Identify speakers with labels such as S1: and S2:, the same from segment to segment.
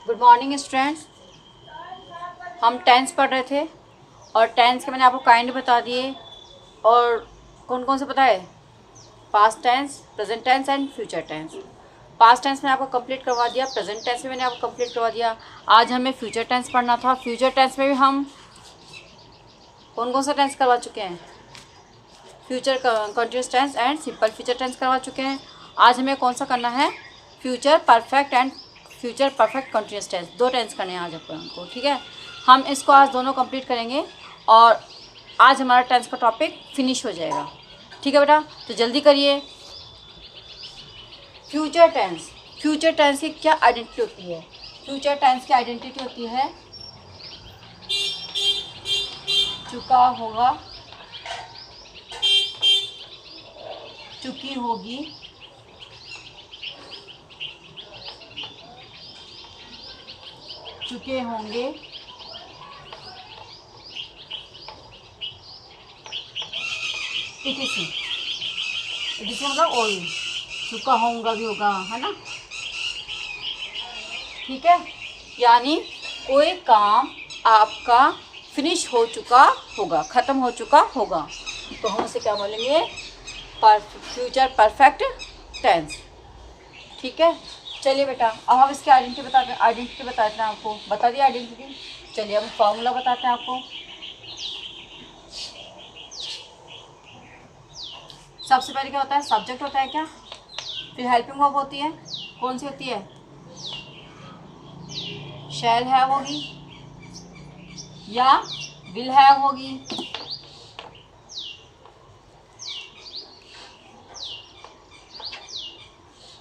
S1: Good morning students. हम tense पढ़ रहे थे और टेंस के मैंने आपको काइंड बता दिए। और कौन कौन से पता है? Past tense, present tense and future tense. Past tense में आपको कंप्लीट करवा दिया, प्रेजेंट टेंस में मैंने आपको कंप्लीट करवा दिया। आज हमें फ्यूचर टेंस पढ़ना था। फ्यूचर टेंस में भी हम कौन कौन सा टेंस करवा चुके हैं? Future continuous tense and simple future tense करवा चुके हैं। आज हमें कौन सा करना है? Future perfect and future perfect continuous tense. दो टेंस करने हैं आज अपन को, ठीक है। हम इसको आज दोनों कंप्लीट करेंगे और आज हमारा टेंस का टॉपिक फिनिश हो जाएगा, ठीक है बेटा। तो जल्दी करिए। फ्यूचर टेंस, फ्यूचर टेंस की क्या आइडेंटिटी होती है? फ्यूचर टेंस की आइडेंटिटी होती है चुका होगा, चुकी होगी, चुके होंगे, इटीसी। इटीसी मतलब और चुका होगा भी होगा, है ना, ठीक है। यानी कोई काम आपका फिनिश हो चुका होगा, ख़त्म हो चुका होगा, तो हम उसे क्या बोलेंगे? फ्यूचर परफेक्ट टेंस, ठीक है। चलिए बेटा, अब हम इसकी आइडेंटिटी बताते हैं आपको। बता दिया आइडेंटिटी। चलिए अब फॉर्मूला बताते हैं आपको। सबसे पहले क्या होता है? सब्जेक्ट होता है क्या, फिर हेल्पिंग वर्ब होती है। कौन सी होती है? शैल हैव होगी या विल हैव होगी,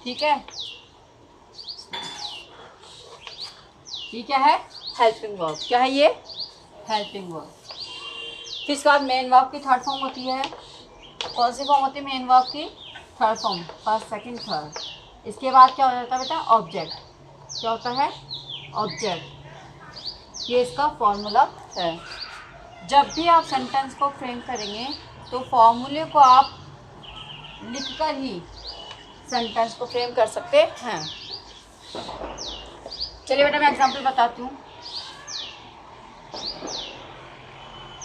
S1: ठीक है। ये क्या है? Helping verb. क्या है ये? Helping verb. फिर इसके बाद मेन वर्ब की थर्ड फॉर्म होती है। कौन सी फॉर्म होती है मेन वर्ब की? Third form, first second third. इसके बाद क्या हो जाता है बेटा? ऑब्जेक्ट। क्या होता है? ऑब्जेक्ट। ये इसका फॉर्मूला है। जब भी आप सेंटेंस को फ्रेम करेंगे तो फॉर्मूले को आप लिखकर ही सेंटेंस को फ्रेम कर सकते हैं। चलिए बेटा, मैं एग्जांपल बताती हूँ।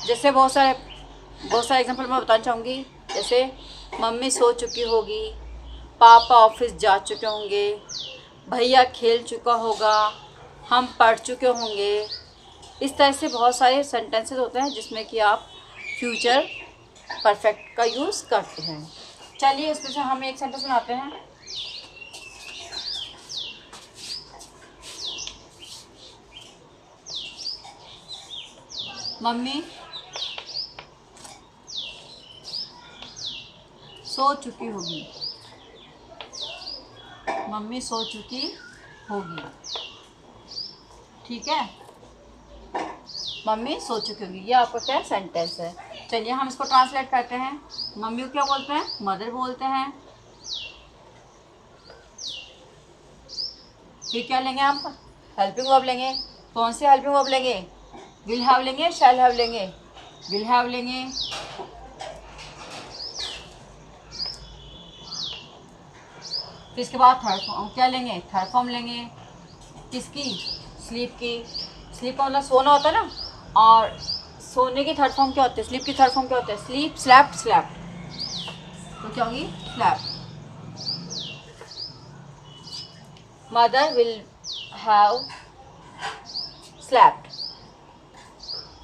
S1: जैसे बहुत सारे एग्जांपल मैं बताना चाहूँगी। जैसे मम्मी सो चुकी होगी, पापा ऑफिस जा चुके होंगे, भैया खेल चुका होगा, हम पढ़ चुके होंगे। इस तरह से बहुत सारे सेंटेंसेस होते हैं जिसमें कि आप फ्यूचर परफेक्ट का यूज़ करते हैं। चलिए इसमें से हम एक सेंटेंस बनाते हैं। मम्मी सो चुकी होगी, मम्मी सो चुकी होगी, ठीक है। मम्मी सो चुकी होगी, ये आपका क्या सेंटेंस है। चलिए हम इसको ट्रांसलेट करते हैं। मम्मी को क्या बोलते हैं? मदर बोलते हैं। फिर क्या लेंगे आप? हेल्पिंग वर्ब लेंगे। कौन से हेल्पिंग वर्ब लेंगे? विल हैव लेंगे, शैल हैव लेंगे? विल हैव लेंगे। फिर इसके बाद थर्ड फॉर्म क्या लेंगे? थर्ड फॉर्म लेंगे। किसकी? स्लीप की। स्लीप का मतलब सोना होता है ना, और सोने की थर्ड फॉर्म क्या होती है? स्लीप की थर्ड फॉर्म क्या होता है? Sleep, slapped, slapped. तो क्या होगी? Slapped. Mother will have slapped,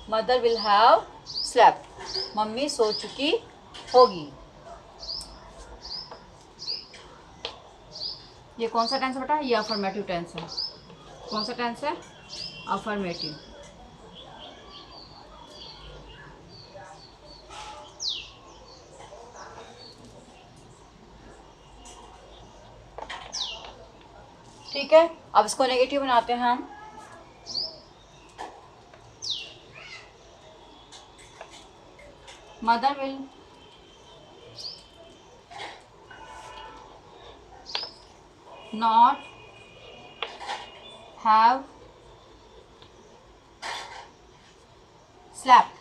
S1: mother will have slapped. Mummy सो चुकी होगी। ये कौन सा टेंस है बेटा? ये अफर्मेटिव टेंस है। कौन सा टेंस है? अफर्मेटिव। ठीक है। अब इसको नेगेटिव बनाते हैं हम। Mother will not have slapped,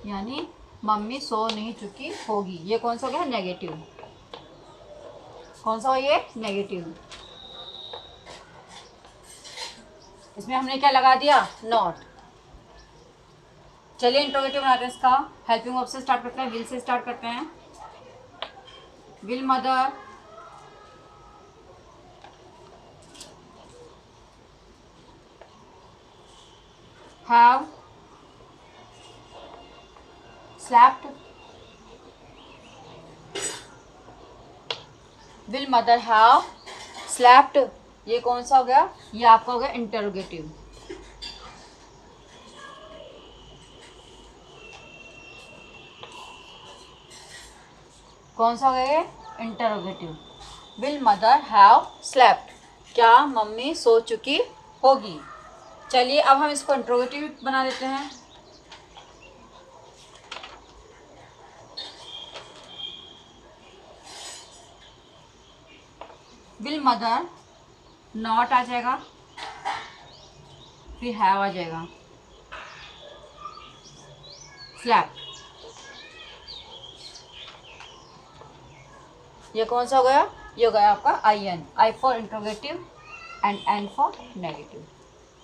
S1: यानी मम्मी सो नहीं चुकी होगी। ये कौन सा हो गया? नेगेटिव। कौन सा हो ये? नेगेटिव। इसमें हमने क्या लगा दिया, नॉट। चलिए इंट्रोगेटिव बनाते हैं इसका। हेल्पिंग वर्ब से स्टार्ट करते हैं, विल से स्टार्ट करते हैं। Will mother have slapped, will mother have slapped, ये कौन सा हो गया, ये आपका हो गया इंटरोगेटिव। कौन सा हो गया, interrogative. Will mother have slapped, क्या मम्मी सो चुकी होगी। चलिए अब हम इसको इंट्रोगेटिव बना देते हैं। विल मदर नॉट आ जाएगा, फिर हैव आ जाएगा, स्लैप्ड, ये कौन सा हो गया, ये हो गया आपका I N, I for interrogative and N for negative.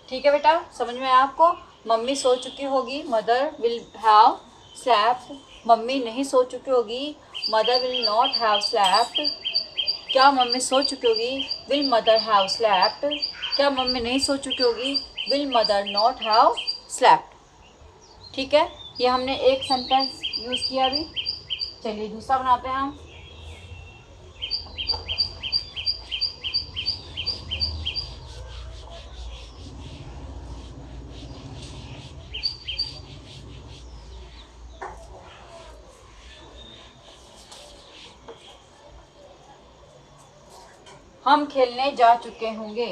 S1: ठीक है बेटा, समझ में आया आपको। मम्मी सो चुकी होगी, mother will have slapped, mummy नहीं सो चुकी होगी, mother will not have slapped, क्या मम्मी सो चुकी होगी, विल मदर हैव स्लैप्ड, क्या मम्मी नहीं सो चुकी होगी, will mother not have slapped. ठीक है, ये हमने एक सेंटेंस यूज़ किया अभी। चलिए दूसरा बनाते हैं हम। हम खेलने जा चुके होंगे,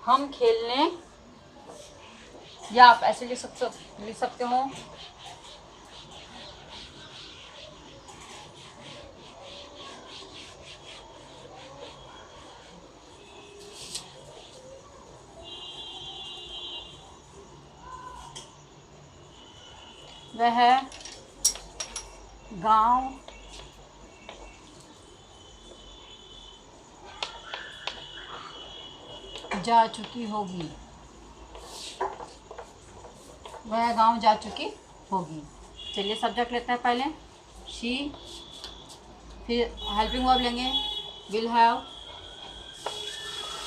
S1: हम खेलने, या आप ऐसे लिख सकते हो, वह गांव जा चुकी होगी, वह गांव जा चुकी होगी। चलिए सब्जेक्ट लेते हैं पहले, शी, फिर हेल्पिंग वर्ब लेंगे विल हैव,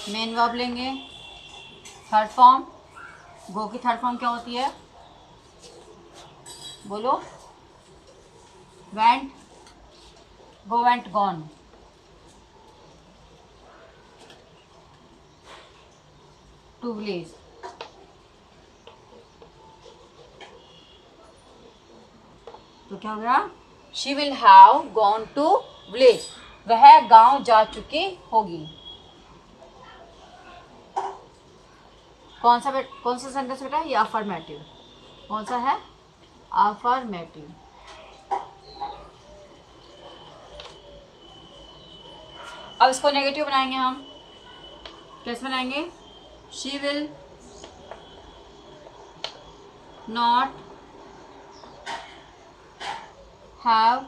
S1: मेन वर्ब लेंगे, थर्ड फॉर्म, गो की थर्ड फॉर्म क्या होती है, बोलो, went, go went gone, to village, तो क्या हो गया, she will have gone to village, वह गांव जा चुकी होगी। कौन सा सेंटेंस बेटा, ये अफर्मेटिव, कौन सा है, अफर्मेटिव। अब इसको नेगेटिव बनाएंगे हम, कैसे बनाएंगे, she will not have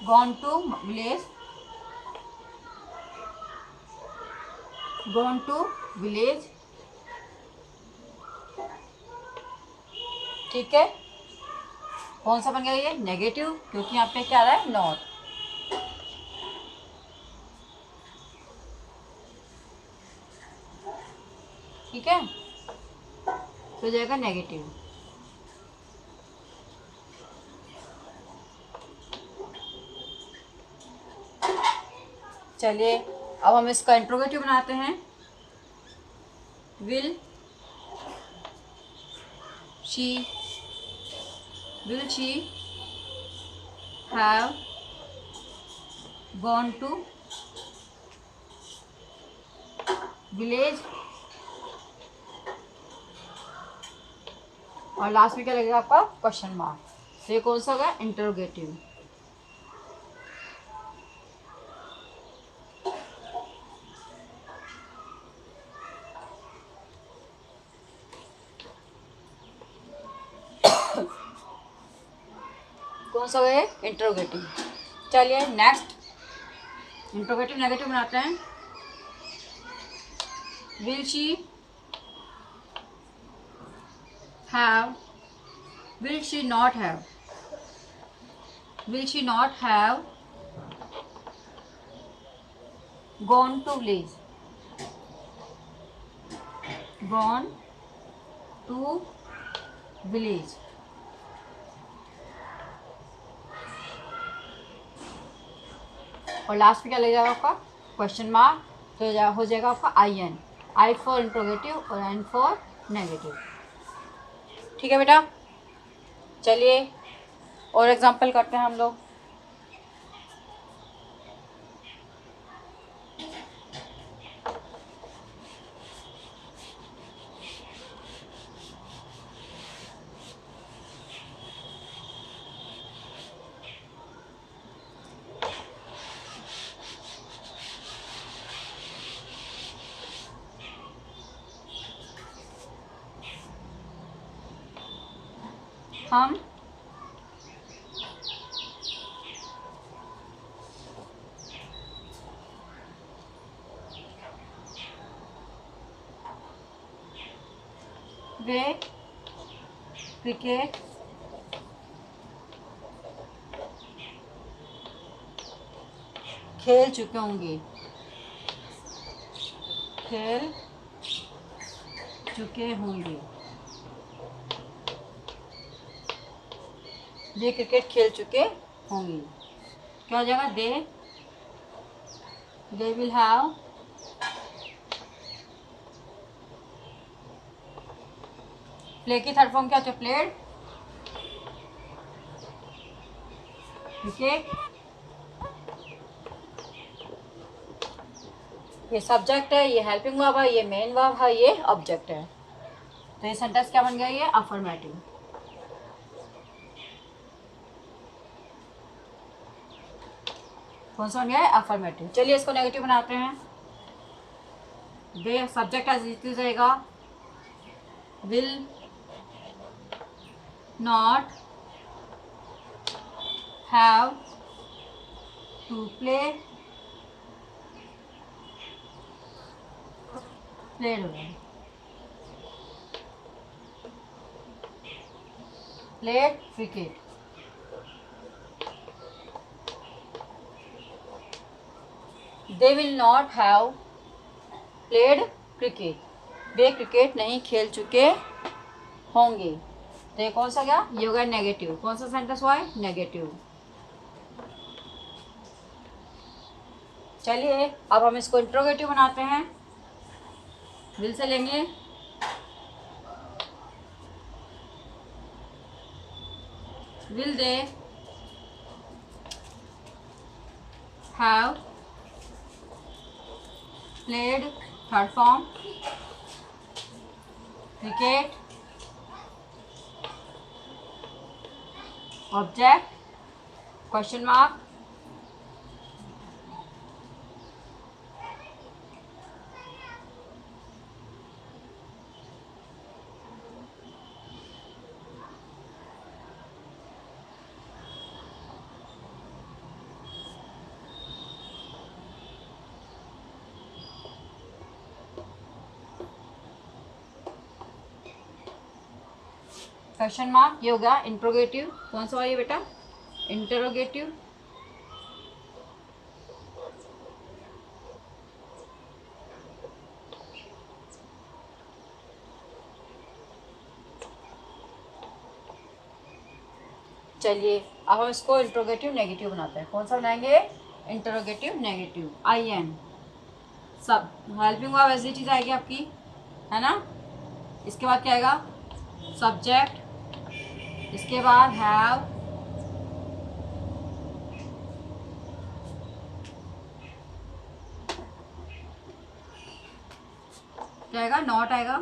S1: gone to village, gone to village। ठीक है, कौन सा बन गया ये, नेगेटिव, क्योंकि यहाँ पे क्या आ रहा है, नॉट। ठीक है, तो जाएगा नेगेटिव। चलिए अब हम इसका इंट्रोगेटिव बनाते हैं। Will she have gone to village, और लास्ट में क्या लगेगा आपका, क्वेश्चन मार्क। तो ये कौन सा होगा, इंट्रोगेटिव। कौन सा है? इंट्रोगेटिव। चलिए नेक्स्ट इंट्रोगेटिव नेगेटिव बनाते हैं। Will she have, will she not have, will she not have gone to village, gone to village। और लास्ट में क्या लग जाएगा आपका? Question mark. तो हो जाएगा आपका I N, I for interrogative और एन फॉर नेगेटिव। ठीक है बेटा, चलिए और एग्जांपल करते हैं हम लोग। हम वे क्रिकेट खेल चुके होंगे, खेल चुके होंगे, ये क्रिकेट खेल चुके होंगे। क्या हो जाएगा? दे विल हैव प्ले की थर्ड फॉर्म क्या होता है? Played cricket. ये सब्जेक्ट है, ये हेल्पिंग वर्ब है, ये मेन वर्ब है, ये ऑब्जेक्ट है। तो ये सेंटेंस क्या बन गया? ये अफर्मेटिव। कौन सा बन गया है? अफर्मेटिव। चलिए इसको नेगेटिव बनाते हैं। They subject as it is रहेगा, will not have to played cricket. They will not have played cricket, वे क्रिकेट नहीं खेल चुके होंगे। तो ये कौन सा गया? ये हो गया नेगेटिव। कौन सा सेंटेंस हुआ है? नेगेटिव। चलिए अब हम इसको इंट्रोगेटिव बनाते हैं। विल से लेंगे, will they have played third form cricket, object question mark, question mark. ये होगा इंट्रोगेटिव। कौन सा है बेटा? इंटरोगेटिव। चलिए अब हम इसको इंट्रोगेटिव नेगेटिव बनाते हैं। कौन सा बनाएंगे? Interrogative negative. आई एन सब हेल्पिंग वर्ब ऐसी चीज़ आएगी आपकी, है ना। इसके बाद क्या आएगा? सब्जेक्ट, इसके बाद हैव, क्या आएगा? नॉट आएगा,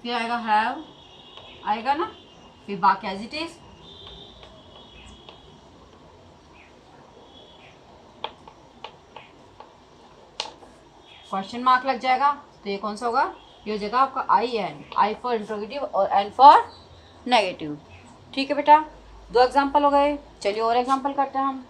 S1: फिर आएगा हैव आएगा ना, फिर बाकी as it is. Question mark लग जाएगा। तो ये कौन सा होगा? ये हो जाएगा आपका I N, I for interrogative और एन फॉर नेगेटिव। ठीक है बेटा। 2 एग्जाम्पल हो गए। चलिए और एग्जाम्पल करते हैं हम।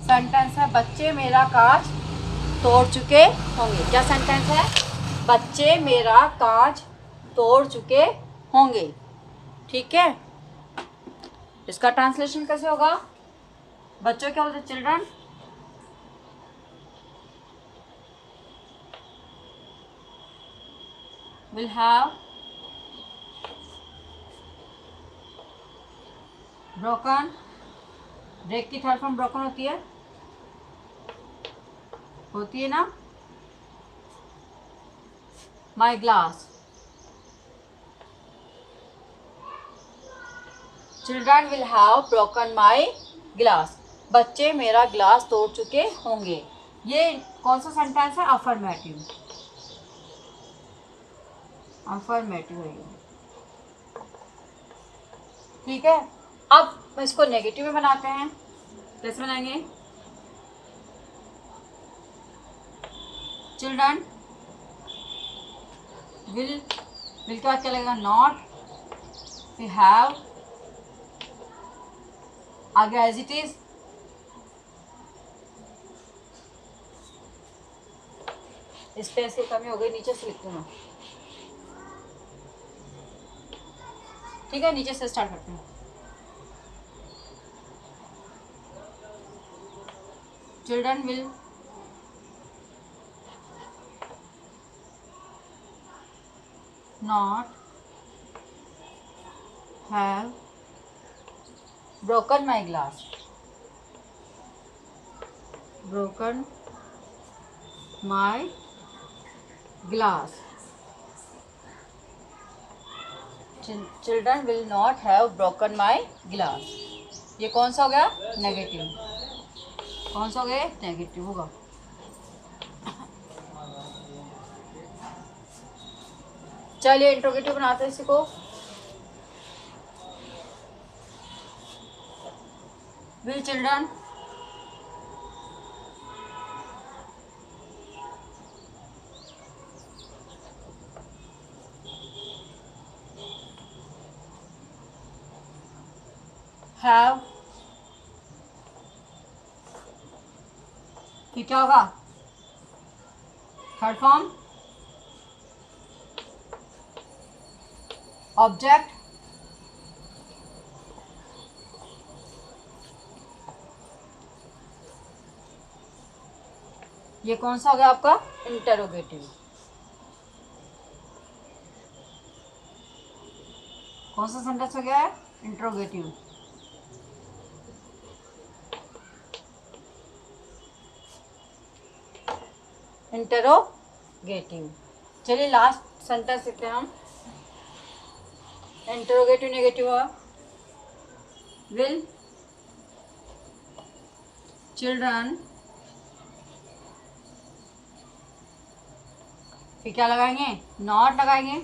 S1: सेंटेंस है बच्चे मेरा कांच तोड़ चुके होंगे। क्या सेंटेंस है? बच्चे मेरा कांच तोड़ चुके होंगे। ठीक है, इसका ट्रांसलेशन कैसे होगा? बच्चों क्या बोलते? Children will have broken, break की थर्ड फॉर्म ब्रोकन होती है ना, my glass. Children will have broken my glass. बच्चे मेरा ग्लास तोड़ चुके होंगे। ये कौन सा सेंटेंस है? अफर्मेटिव। अफर्मेटिव है ये। ठीक है, अब इसको नेगेटिव में बनाते हैं। कैसे बनाएंगे? चिल्ड्रन विल के बाद क्या लगेगा? नॉट। वी हैव, आगे एज इट इज। स्पेस की कमी हो गई, नीचे से लिखती हूँ। ठीक है, नीचे से स्टार्ट करते हैं। Children will not have broken my glass. Broken my glass. Children will not have broken my glass. ये कौन सा हो गया? नेगेटिव। कौन सा हो गया? नेगेटिव होगा। चलिए इंट्रोगेटिव बनाते हैं इसी को। विल चिल्ड्रन हैव, फिर क्या होगा? Third form object. ये कौन सा हो गया आपका? इंटरोगेटिव। कौन सा सेंटेंस हो गया है? इंटरोगेटिव। इंटरोगेटिव। चलिए लास्ट सेंटेंस लिखते हैं हम। इंटरोगेटिव नेगेटिव है। विल चिल्ड्रन, फिर क्या लगाएंगे? नॉट लगाएंगे।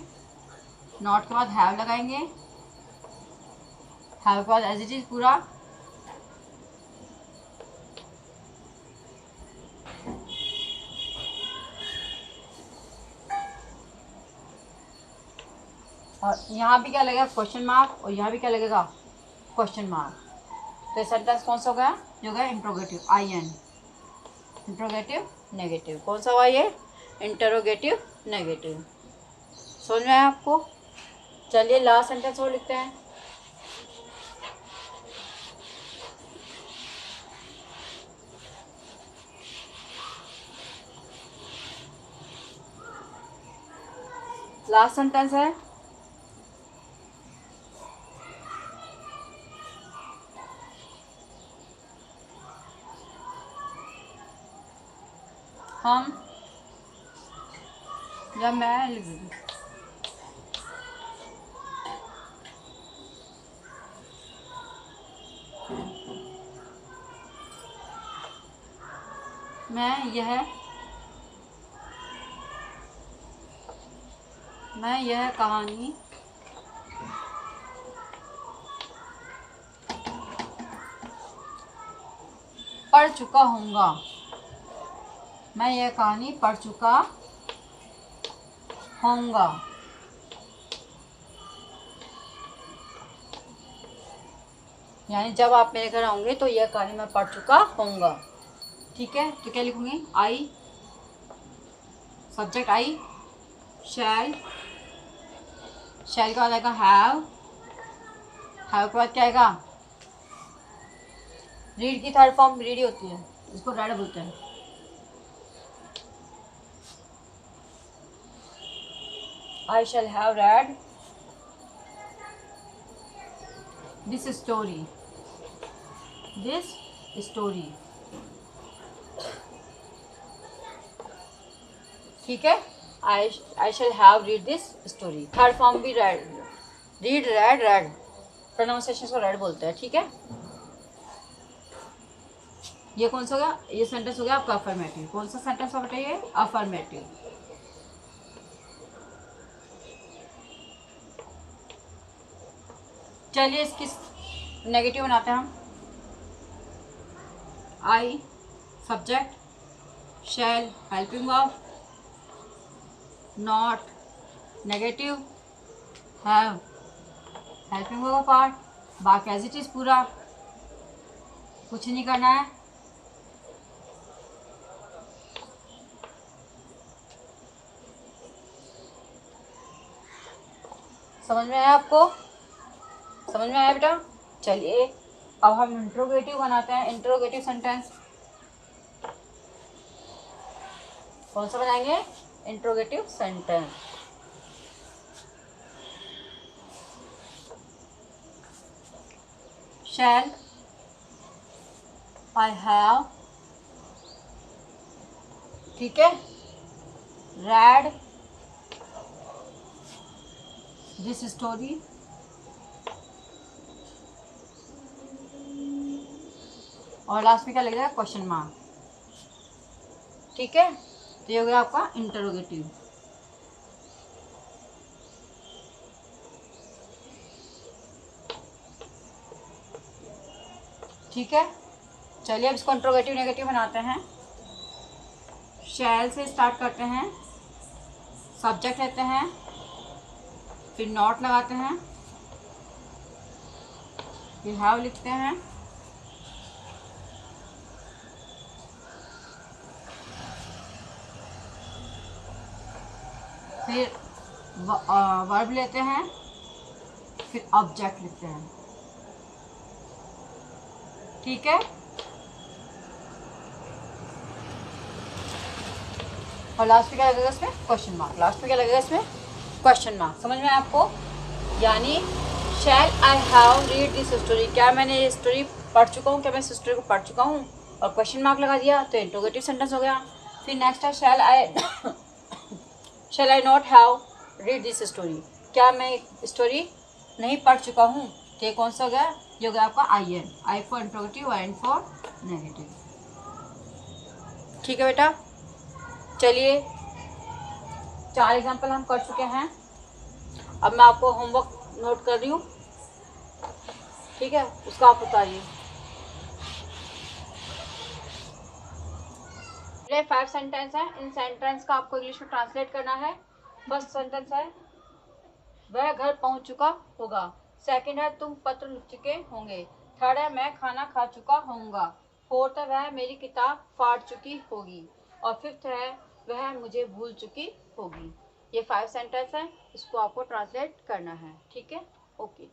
S1: नॉट के बाद हैव लगाएंगे। हैव के बाद एज इट इज पूरा। और यहाँ भी क्या लगेगा? Question mark. और यहाँ भी क्या लगेगा? Question mark. तो ये सेंटेंस कौन सा हो गया? जो गया interrogative. I N, interrogative negative. कौन सा हुआ ये? Interrogative negative. समझ में आया आपको? चलिए लास्ट सेंटेंस और लिखते हैं। लास्ट सेंटेंस है हम या मैं लिख दूँ। मैं यह कहानी पढ़ चुका हूँगा। मैं यह कहानी पढ़ चुका होऊंगा। यानी जब आप मेरे घर आओगे तो यह कहानी मैं पढ़ चुका होऊंगा। ठीक है, तो क्या लिखूंगी? आई, सब्जेक्ट आई, शैल के बाद आएगा हैव के बाद क्या आएगा? रीड की थर्ड फॉर्म रीड ही होती है, इसको रेड बोलते हैं। I shall have read this story. ठीक है, I shall have read this story। Third form भी रीड, रेड प्रोनाउंसिएशन को रेड बोलते हैं। ठीक है, ये कौन सा हो गया? ये सेंटेंस हो गया आपका अफर्मेटिव। कौन सा सेंटेंस होगा ये? अफर्मेटिव। चलिए इसकी नेगेटिव बनाते हैं हम। I, subject, shall helping verb, not negative, have helping verb part, बाकी एज इट इज पूरा, कुछ नहीं करना है। समझ में आया आपको? समझ में आया बेटा? चलिए अब हम इंट्रोगेटिव बनाते हैं। इंट्रोगेटिव सेंटेंस कौन सा बनाएंगे? Interrogative sentence. Shall I have, ठीक है, रेड दिस स्टोरी, और लास्ट में क्या लगेगा? Question mark. ठीक है, तो ये हो गया आपका इंटरोगेटिव। ठीक है, चलिए अब इसको इंट्रोगेटिव नेगेटिव बनाते हैं। शैल से स्टार्ट करते हैं, सब्जेक्ट लेते हैं, फिर नॉट लगाते हैं, फिर हैव लिखते हैं, फिर वर्ब लेते हैं, फिर ऑब्जेक्ट लिखते हैं। ठीक है, और लास्ट में क्या लगेगा इसमें? Question mark. लास्ट में क्या लगेगा इसमें? Question mark. समझ में आपको? यानी shall I have read this story, क्या मैंने ये स्टोरी पढ़ चुका हूँ? क्या मैं इस स्टोरी को पढ़ चुका हूँ? और क्वेश्चन मार्क लगा दिया तो इंट्रोगेटिव सेंटेंस हो गया। फिर नेक्स्ट है shall I not have read this story, क्या मैं स्टोरी नहीं पढ़ चुका हूँ? तो ये कौन सा हो गया? ये हो गया आपका I for interrogative, I for negative. ठीक है बेटा, चलिए 4 एग्जाम्पल हम कर चुके हैं। अब मैं आपको होमवर्क नोट कर रही हूँ, ठीक है, उसका आप उतारिए। 5 सेंटेंस हैं, इन सेंटेंस का आपको इंग्लिश में ट्रांसलेट करना है। फर्स्ट सेंटेंस है वह घर पहुंच चुका होगा। सेकंड है तुम पत्र लिख चुके होंगे। थर्ड है मैं खाना खा चुका होऊंगा। फोर्थ है वह मेरी किताब फाड़ चुकी होगी। और फिफ्थ है वह मुझे भूल चुकी होगी। ये 5 सेंटेंस है, इसको आपको ट्रांसलेट करना है, ठीक है। ओके।